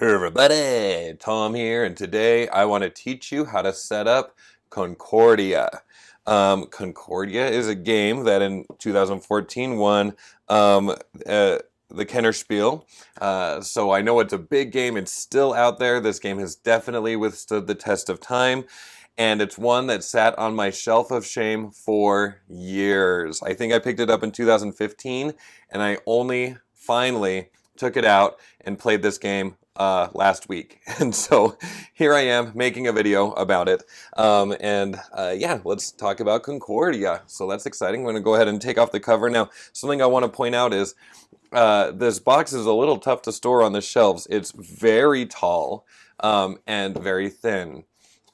Hey everybody, Tom here, and today I want to teach you how to set up Concordia. Concordia is a game that in 2014 won the Kenner Spiel. So I know it's a big game, it's still out there. This game has definitely withstood the test of time, and it's one that sat on my shelf of shame for years. I think I picked it up in 2015, and I only finally took it out and played this game last week. And so here I am making a video about it. Yeah, let's talk about Concordia. So that's exciting. I'm going to go ahead and take off the cover. Now, something I want to point out is this box is a little tough to store on the shelves. It's very tall and very thin.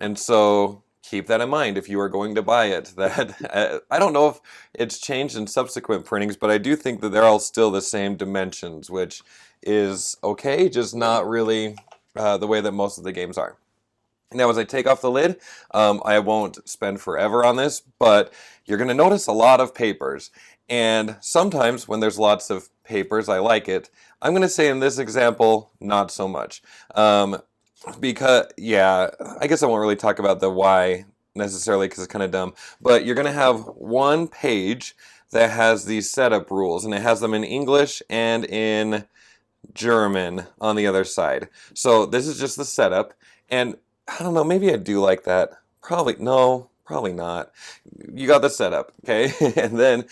And so keep that in mind if you are going to buy it. That I don't know if it's changed in subsequent printings, but I do think that they're all still the same dimensions, which is okay, just not really the way that most of the games are. Now, as I take off the lid, I won't spend forever on this, but you're going to notice a lot of papers. And sometimes when there's lots of papers, I like it. I'm going to say in this example, not so much. Because, yeah, I guess I won't really talk about the why necessarily because it's kind of dumb. But you're going to have one page that has these setup rules, and it has them in English and in German on the other side. So this is just the setup, and I don't know, maybe I do like that. Probably, no, probably not. You got the setup, okay? And then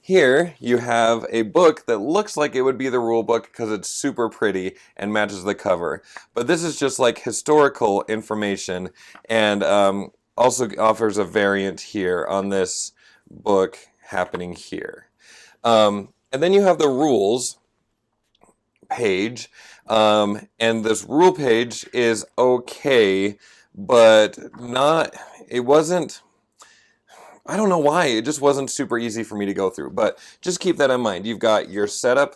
here you have a book that looks like it would be the rule book because it's super pretty and matches the cover. But this is just like historical information, and also offers a variant here on this book happening here. And then you have the rules page, and this rule page is okay, but not, it wasn't, I don't know why, it just wasn't super easy for me to go through, but just keep that in mind. You've got your setup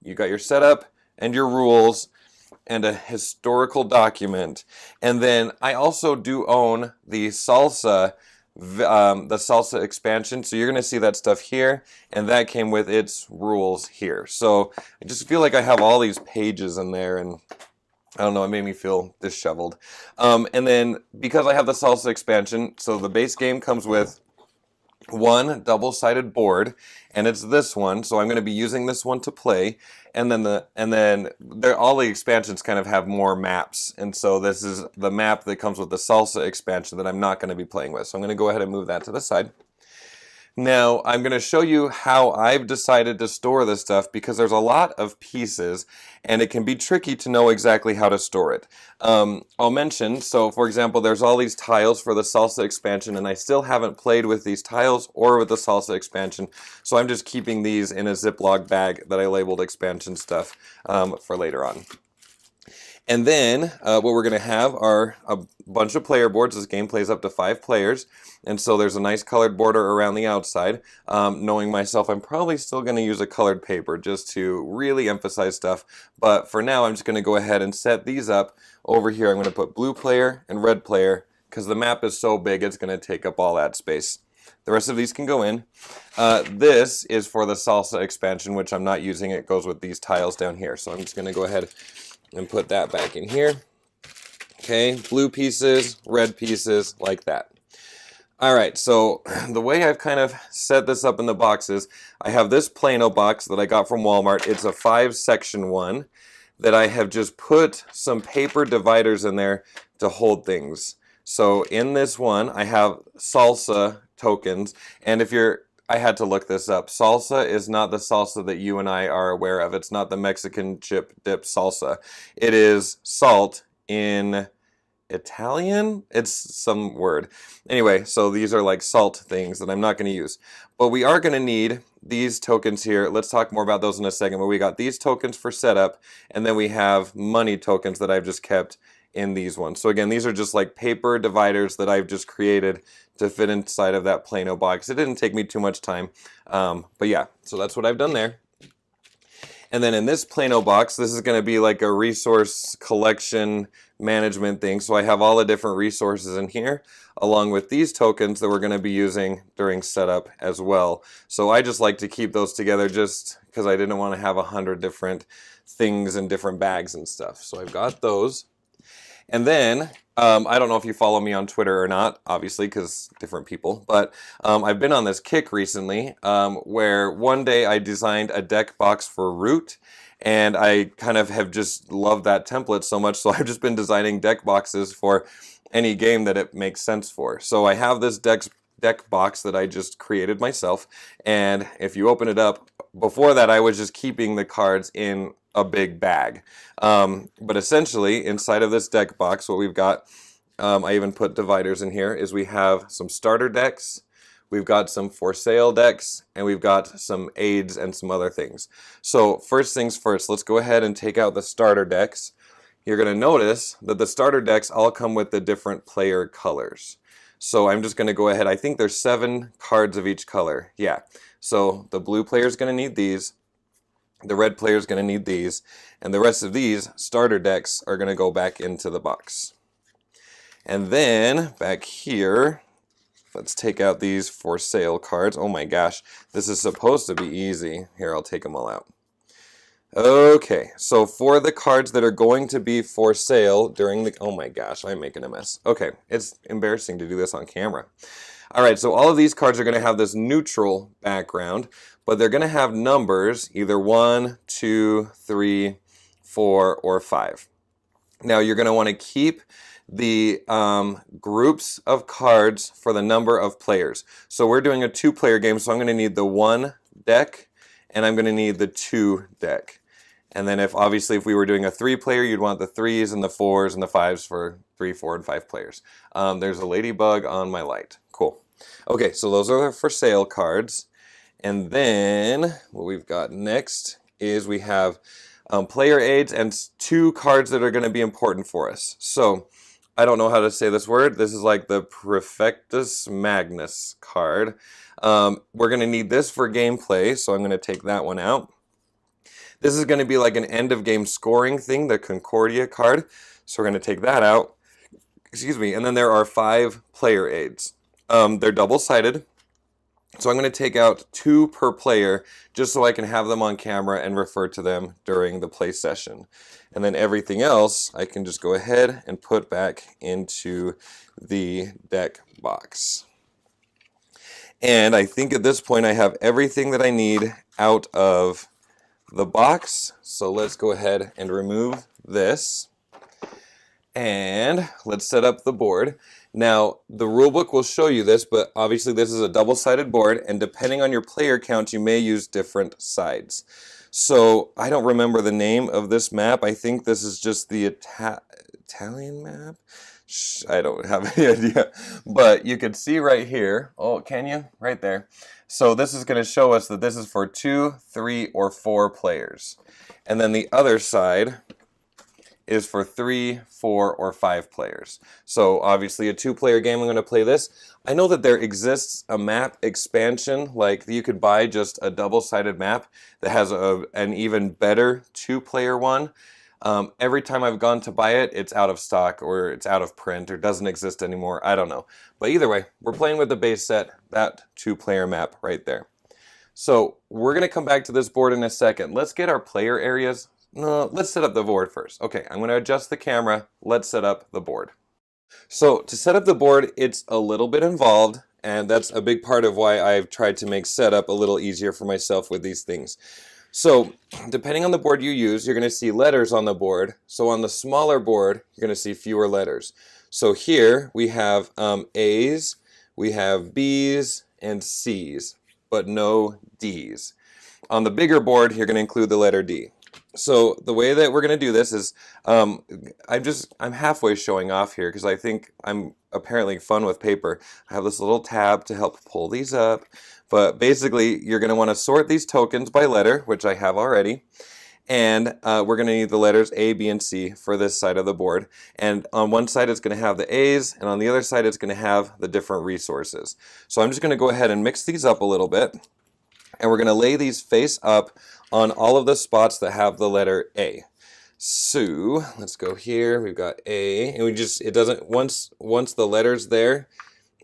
and your rules and a historical document, and then I also do own the salsa expansion, so you're going to see that stuff here, and that came with its rules here. So I just feel like I have all these pages in there, and I don't know, it made me feel disheveled. And then because I have the salsa expansion, so the base game comes with one double-sided board, and it's this one, so I'm going to be using this one to play, and then all the expansions kind of have more maps, and so this is the map that comes with the salsa expansion that I'm not going to be playing with, so I'm going to go ahead and move that to the side. Now, I'm going to show you how I've decided to store this stuff because there's a lot of pieces and it can be tricky to know exactly how to store it. I'll mention, so for example, there's all these tiles for the salsa expansion, and I still haven't played with these tiles or with the salsa expansion, so I'm just keeping these in a Ziploc bag that I labeled expansion stuff for later on. And then what we're going to have are a bunch of player boards. This game plays up to 5 players. And so there's a nice colored border around the outside. Knowing myself, I'm probably still going to use a colored paper just to really emphasize stuff. But for now, I'm just going to go ahead and set these up over here. I'm going to put blue player and red player because the map is so big it's going to take up all that space. The rest of these can go in. This is for the salsa expansion, which I'm not using. It goes with these tiles down here. So I'm just going to go ahead and put that back in here. Okay, blue pieces, red pieces, like that. Alright, so the way I've kind of set this up in the boxes, I have this Plano box that I got from Walmart. It's a 5-section one that I have just put some paper dividers in there to hold things. So in this one, I have salsa tokens, and I had to look this up. Salsa is not the salsa that you and I are aware of. It's not the Mexican chip dip salsa. It is salt in Italian? It's some word. Anyway, so these are like salt things that I'm not going to use. But we are going to need these tokens here. Let's talk more about those in a second. But we got these tokens for setup, and then we have money tokens that I've just kept in these ones. So again, these are just like paper dividers that I've just created to fit inside of that Plano box. It didn't take me too much time, but yeah, so that's what I've done there. And then in this Plano box, this is going to be like a resource collection management thing. So I have all the different resources in here, along with these tokens that we're going to be using during setup as well. So I just like to keep those together just because I didn't want to have 100 different things in different bags and stuff. So I've got those. And then, I don't know if you follow me on Twitter or not, obviously, because different people, but I've been on this kick recently where one day I designed a deck box for Root, and I kind of have just loved that template so much, so I've just been designing deck boxes for any game that it makes sense for. So I have this deck box that I just created myself, and if you open it up, before that I was just keeping the cards in a big bag. But essentially, inside of this deck box, what we've got, I even put dividers in here, is we have some starter decks, we've got some for sale decks, and we've got some aids and some other things. So first things first, let's go ahead and take out the starter decks. You're going to notice that the starter decks all come with the different player colors. So I'm just going to go ahead, I think there's 7 cards of each color. Yeah, so the blue player is going to need these. The red player is going to need these, and the rest of these starter decks are going to go back into the box. And then back here, let's take out these for sale cards. Oh my gosh, this is supposed to be easy. Here, I'll take them all out. Okay, so for the cards that are going to be for sale during the... Oh my gosh, I'm making a mess. Okay, it's embarrassing to do this on camera. All right, so all of these cards are going to have this neutral background, but they're going to have numbers, either 1, 2, 3, 4, or 5. Now, you're going to want to keep the groups of cards for the number of players. So we're doing a 2-player game, so I'm going to need the 1 deck, and I'm going to need the 2 deck. And then obviously if we were doing a 3-player, you'd want the 3s and the 4s and the 5s for 3, 4, and 5 players. There's a ladybug on my light. Cool. Okay, so those are the for sale cards. And then what we've got next is we have player aids and 2 cards that are going to be important for us. So I don't know how to say this word. This is like the Prefectus Magnus card. We're going to need this for gameplay, so I'm going to take that one out. This is going to be like an end of game scoring thing, the Concordia card. So we're going to take that out. Excuse me. And then there are 5 player aids. They're double-sided. So I'm going to take out 2 per player just so I can have them on camera and refer to them during the play session. And then everything else I can just go ahead and put back into the deck box. And I think at this point I have everything that I need out of the box. So let's go ahead and remove this. And let's set up the board. Now, the rulebook will show you this, but obviously this is a double-sided board, and depending on your player count, you may use different sides. So, I don't remember the name of this map. I think this is just the Italian map? I don't have any idea. But you can see right here, oh, can you? Right there. So this is going to show us that this is for 2, 3, or 4 players. And then the other side is for 3, 4, or 5 players. So obviously a 2-player game, I'm going to play this. I know that there exists a map expansion, like you could buy just a double-sided map that has an even better 2-player one. Every time I've gone to buy it, it's out of stock or it's out of print or doesn't exist anymore. I don't know. But either way, we're playing with the base set, that 2-player map right there. So we're going to come back to this board in a second. Let's get our player areas. No, let's set up the board first. Okay, I'm going to adjust the camera. Let's set up the board. So to set up the board, it's a little bit involved, and that's a big part of why I've tried to make setup a little easier for myself with these things. So depending on the board you use, you're going to see letters on the board. So on the smaller board, you're going to see fewer letters. So here we have A's, we have B's, and C's, but no D's. On the bigger board, you're going to include the letter D. So the way that we're going to do this is, I'm halfway showing off here because I think I'm apparently fun with paper. I have this little tab to help pull these up. But basically, you're going to want to sort these tokens by letter, which I have already. And we're going to need the letters A, B, and C for this side of the board. And on one side, it's going to have the A's, and on the other side, it's going to have the different resources. So I'm just going to go ahead and mix these up a little bit. And we're going to lay these face up on all of the spots that have the letter A. So let's go here. We've got A, and it doesn't, once the letter's there,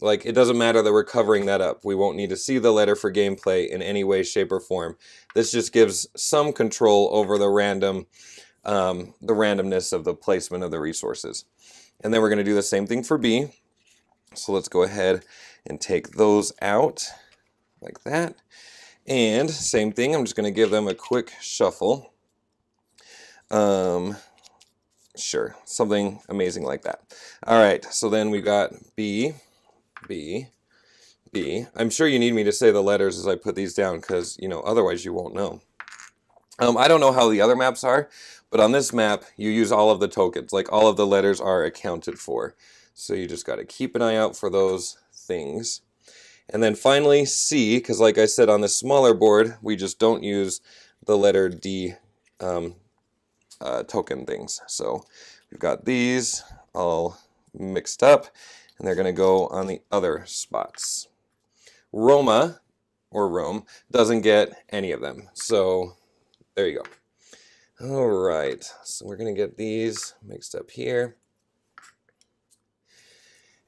like, it doesn't matter that we're covering that up. We won't need to see the letter for gameplay in any way, shape, or form. This just gives some control over the randomness of the placement of the resources. And then we're going to do the same thing for B. So let's go ahead and take those out like that. And same thing, I'm just going to give them a quick shuffle. Sure, something amazing like that. All right, so then we got B, B, B. I'm sure you need me to say the letters as I put these down because, you know, otherwise you won't know. I don't know how the other maps are, but on this map, you use all of the tokens. Like, all of the letters are accounted for. So you just got to keep an eye out for those things. And then finally, C, because like I said, on the smaller board, we just don't use the letter D token things. So we've got these all mixed up, and they're going to go on the other spots. Roma, or Rome, doesn't get any of them. So there you go. All right, so we're going to get these mixed up here.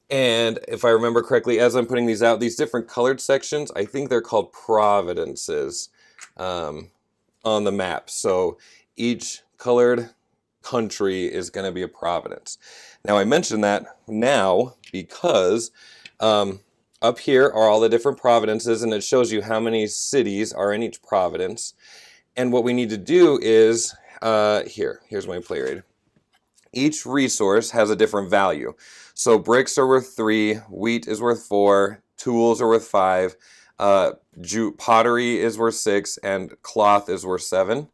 And if I remember correctly, as I'm putting these out, these different colored sections, I think they're called providences on the map. So each colored country is going to be a providence. Now, I mention that now because up here are all the different providences, and it shows you how many cities are in each providence. And what we need to do is, here's my play aid. Each resource has a different value. So bricks are worth 3, wheat is worth 4, tools are worth 5, pottery is worth 6, and cloth is worth 7.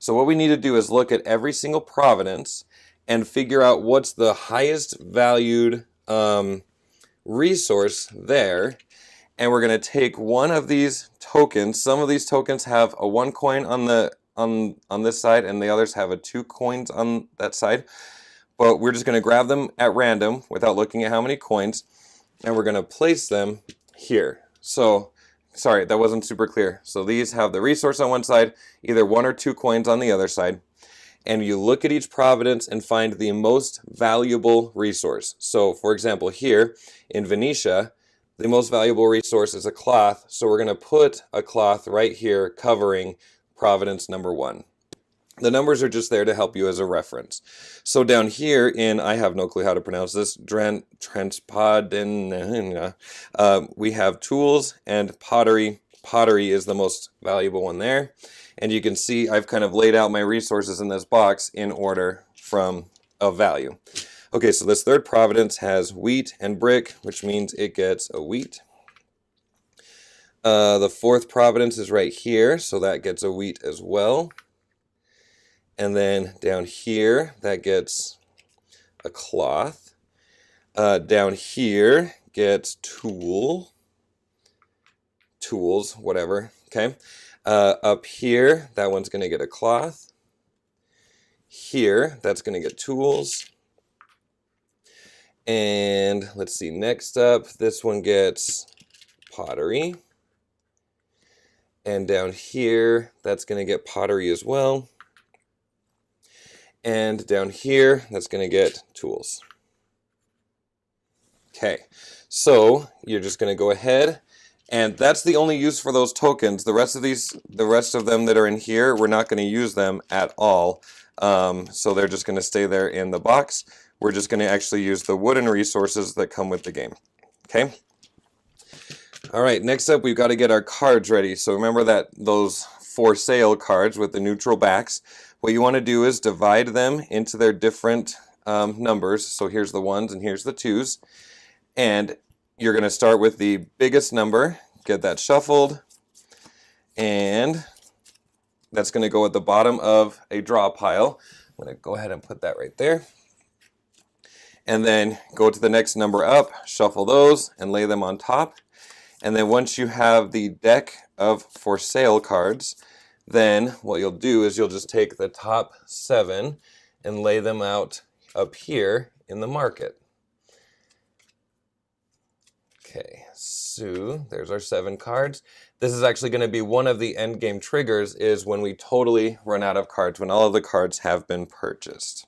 So what we need to do is look at every single providence and figure out what's the highest valued resource there. And we're going to take one of these tokens. Some of these tokens have a 1 coin on this side, and the others have a 2 coins on that side. But we're just going to grab them at random without looking at how many coins, and we're going to place them here. So, sorry, that wasn't super clear. So these have the resource on one side, either 1 or 2 coins on the other side, and you look at each providence and find the most valuable resource. So, for example, here in Venetia, the most valuable resource is a cloth, so we're going to put a cloth right here covering providence number 1. The numbers are just there to help you as a reference. So down here in, I have no clue how to pronounce this, Transpodin, we have tools and pottery. Pottery is the most valuable one there. And you can see I've kind of laid out my resources in this box in order of value. Okay, so this third providence has wheat and brick, which means it gets a wheat. The fourth providence is right here, so that gets a wheat as well. And then down here, that gets a cloth. Down here gets tools, whatever, okay? Up here, that one's going to get a cloth. Here, that's going to get tools. And let's see, next up, this one gets pottery. And down here, that's going to get pottery as well. And down here, that's going to get tools. Okay, so you're just going to go ahead, and that's the only use for those tokens. The rest of them that are in here, we're not going to use them at all. So they're just going to stay there in the box. We're just going to actually use the wooden resources that come with the game. Okay. All right, next up, we've got to get our cards ready. So remember that those for sale cards with the neutral backs. What you want to do is divide them into their different numbers. So here's the 1s and here's the 2s. And you're going to start with the biggest number, get that shuffled, and that's going to go at the bottom of a draw pile. I'm going to go ahead and put that right there. And then go to the next number up, shuffle those, and lay them on top. And then once you have the deck of for sale cards, then what you'll do is you'll just take the top 7 and lay them out up here in the market. Okay, so there's our 7 cards. This is actually going to be one of the end game triggers, is when we totally run out of cards, when all of the cards have been purchased.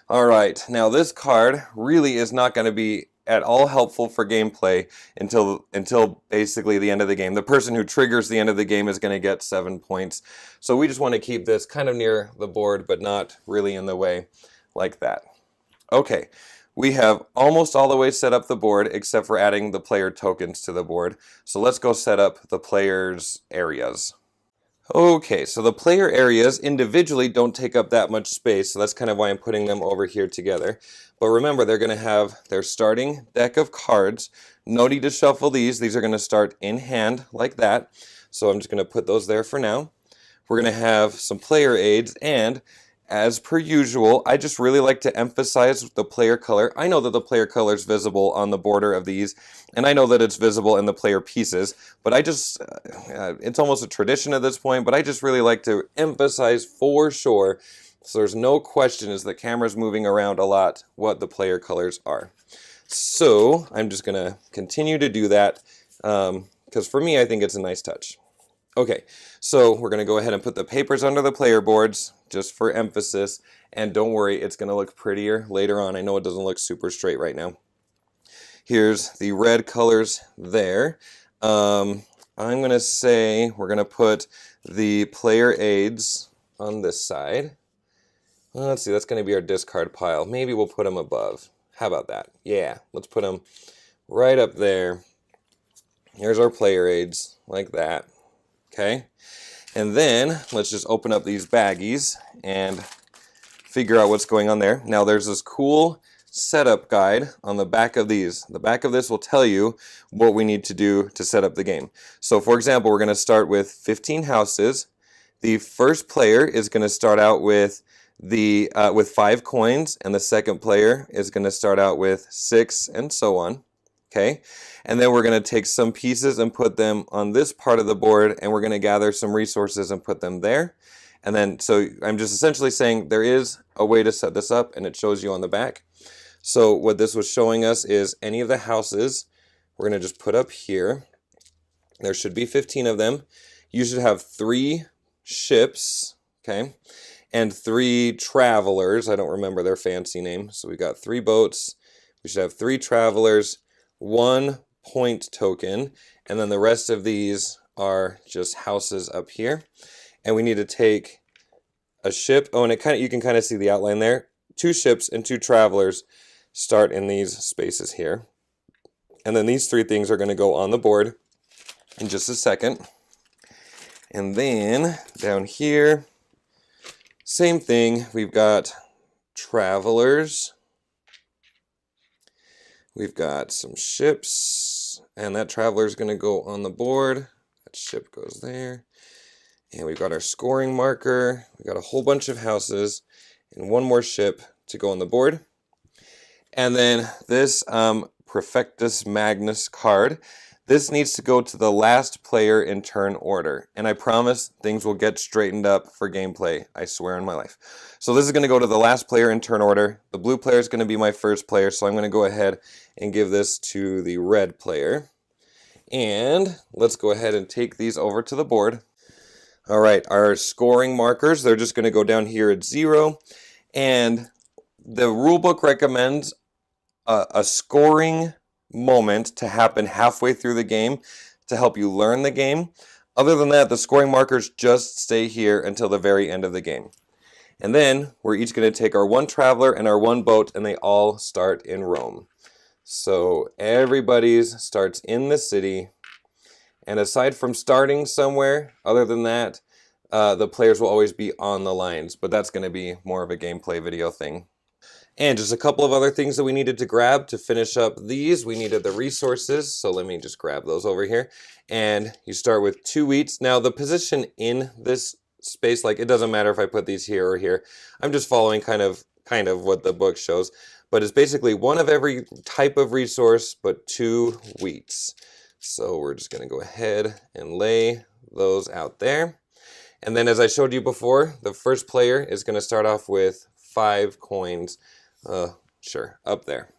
All right, now this card really is not going to be at all helpful for gameplay until basically the end of the game. The person who triggers the end of the game is going to get 7 points. So we just want to keep this kind of near the board, but not really in the way like that. Okay, we have almost all the way set up the board except for adding the player tokens to the board. So let's go set up the players' areas. Okay, so the player areas individually don't take up that much space, so that's kind of why I'm putting them over here together. But remember, they're going to have their starting deck of cards. No need to shuffle these. These are going to start in hand like that. So I'm just going to put those there for now. We're going to have some player aids, and as per usual, I just really like to emphasize the player color. I know that the player color is visible on the border of these, and I know that it's visible in the player pieces, but I just, it's almost a tradition at this point, but I just really like to emphasize for sure, so there's no question as the camera's moving around a lot, what the player colors are. So I'm just going to continue to do that, because for me, I think it's a nice touch. Okay, so we're going to go ahead and put the papers under the player boards, just for emphasis, and don't worry, it's going to look prettier later on. I know it doesn't look super straight right now. Here's the red colors there. I'm going to say we're going to put the player aids on this side. Let's see, that's going to be our discard pile. Maybe we'll put them above. How about that? Yeah, let's put them right up there. Here's our player aids, like that. Okay, and then let's just open up these baggies and figure out what's going on there. Now there's this cool setup guide on the back of these. The back of this will tell you what we need to do to set up the game. So for example, we're going to start with 15 houses. The first player is going to start out with with 5 coins, and the second player is going to start out with 6, and so on. Okay, and then we're going to take some pieces and put them on this part of the board, and we're going to gather some resources and put them there. And then, so I'm just essentially saying there is a way to set this up, and it shows you on the back. So what this was showing us is any of the houses we're going to just put up here. There should be 15 of them. You should have 3 ships, okay, and 3 travelers. I don't remember their fancy name. So we got 3 boats. We should have 3 travelers, 1 point token, and then the rest of these are just houses up here. And we need to take a ship. Oh, and you can kind of see the outline there. 2 ships and 2 travelers start in these spaces here. And then these 3 things are going to go on the board in just a second. And then down here, same thing. We've got travelers. We've got some ships, and that traveler is going to go on the board. That ship goes there. And we've got our scoring marker. We've got a whole bunch of houses and 1 more ship to go on the board. And then this Perfectus Magnus card, this needs to go to the last player in turn order. And I promise things will get straightened up for gameplay, I swear on my life. So this is going to go to the last player in turn order. The blue player is going to be my first player, so I'm going to go ahead and give this to the red player. And let's go ahead and take these over to the board. All right, our scoring markers, they're just going to go down here at 0. And the rulebook recommends a scoring moment to happen halfway through the game to help you learn the game. Other than that, the scoring markers just stay here until the very end of the game. And then we're each going to take our 1 traveler and our 1 boat, and they all start in Rome. So everybody's starts in the city. And aside from starting somewhere, other than that, the players will always be on the lines. But that's going to be more of a gameplay video thing. And just a couple of other things that we needed to grab to finish up these. We needed the resources, so let me just grab those over here. And you start with 2 wheats. Now the position in this space, like it doesn't matter if I put these here or here. I'm just following kind of what the book shows. But it's basically 1 of every type of resource, but 2 wheats. So we're just going to go ahead and lay those out there. And then as I showed you before, the first player is going to start off with 5 coins. Sure, up there.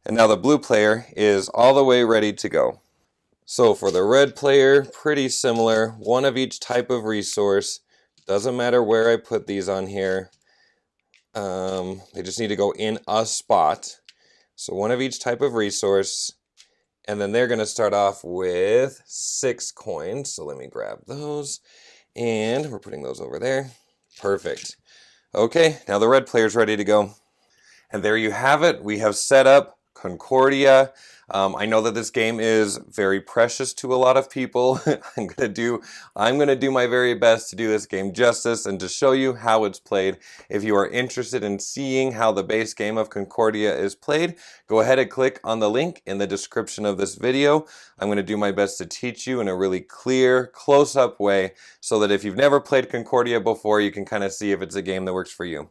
And now the blue player is all the way ready to go. So for the red player, pretty similar. One of each type of resource. Doesn't matter where I put these on here. They just need to go in a spot. So one of each type of resource. And then they're going to start off with 6 coins. So let me grab those. And we're putting those over there. Perfect. Okay, now the red player's ready to go. And there you have it. We have set up Concordia. I know that this game is very precious to a lot of people. I'm gonna do my very best to do this game justice and to show you how it's played. If you are interested in seeing how the base game of Concordia is played, go ahead and click on the link in the description of this video. I'm gonna do my best to teach you in a really clear, close-up way so that if you've never played Concordia before, you can kind of see if it's a game that works for you.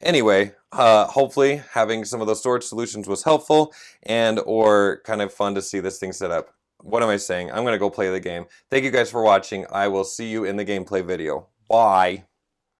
Anyway, hopefully having some of those storage solutions was helpful and or kind of fun to see this thing set up. What am I saying? I'm going to go play the game. Thank you guys for watching. I will see you in the gameplay video. Bye.